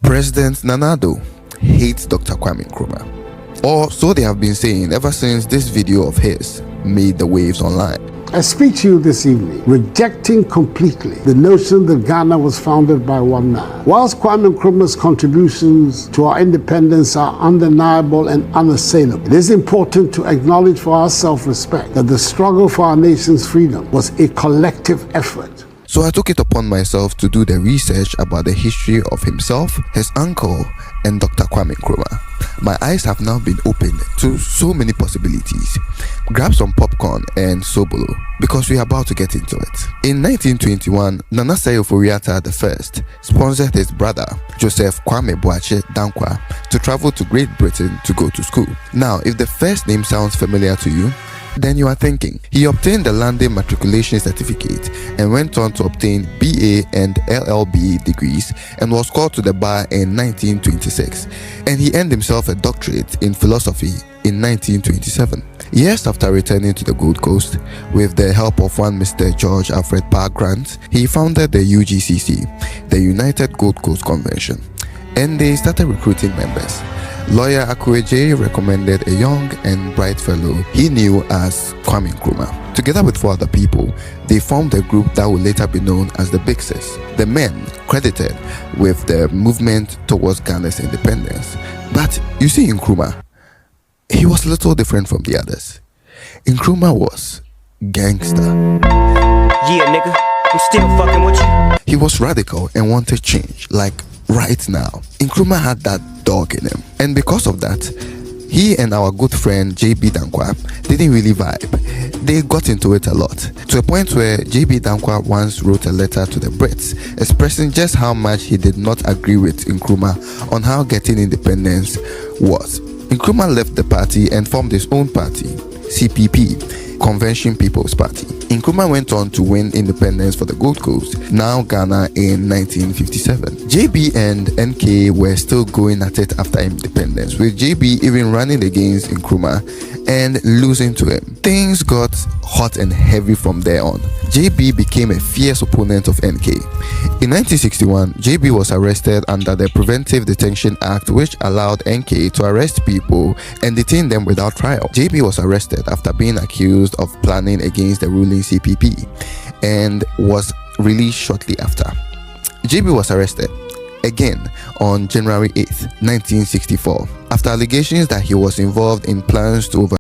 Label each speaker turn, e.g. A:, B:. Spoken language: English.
A: President Nana Addo hates Dr. Kwame Nkrumah, or so they have been saying ever since this video of his made the waves online.
B: I speak to you this evening, rejecting completely the notion that Ghana was founded by one man. Whilst Kwame Nkrumah's contributions to our independence are undeniable and unassailable, it is important to acknowledge for our self-respect that the struggle for our nation's freedom was a collective effort.
A: So I took it upon myself to do the research about the history of himself, his uncle, and Dr. Kwame Nkrumah. My eyes have now been opened to so many possibilities. Grab some popcorn and sobolo, because we are about to get into it. In 1921, Nana Seyoforiata I sponsored his brother, Joseph Kwame Boakye Dankwa, to travel to Great Britain to go to school. Now, if the first name sounds familiar to you, then you are thinking. He obtained the London Matriculation Certificate and went on to obtain BA and LLB degrees and was called to the bar in 1926, and he earned himself a doctorate in philosophy in 1927. Years after returning to the Gold Coast, with the help of one Mr. George Alfred Parr Grant, he founded the UGCC, the United Gold Coast Convention, and they started recruiting members. Lawyer Akweje recommended a young and bright fellow he knew as Kwame Nkrumah. Together with 4 other people, they formed a group that would later be known as the Big Sis, the men credited with the movement towards Ghana's independence. But you see, Nkrumah, he was a little different from the others. Nkrumah was gangster.
C: Yeah, nigga, I'm still fucking with you.
A: He was radical and wanted change, like right now. Nkrumah had that dog in him, and because of that, he and our good friend JB Dankwa didn't really vibe. They got into it a lot, to a point where JB Dankwa once wrote a letter to the Brits expressing just how much he did not agree with Nkrumah on how getting independence was. Nkrumah left the party and formed his own party, CPP, Convention People's Party. Nkrumah went on to win independence for the Gold Coast, now Ghana, in 1957. JB and NK were still going at it after independence, with JB even running against Nkrumah and losing to him. Things got hot and heavy from there on. JB became a fierce opponent of NK. In 1961, JB was arrested under the Preventive Detention Act, which allowed NK to arrest people and detain them without trial. JB was arrested after being accused of planning against the ruling CPP and was released shortly after. JB was arrested again on January 8, 1964, after allegations that he was involved in plans to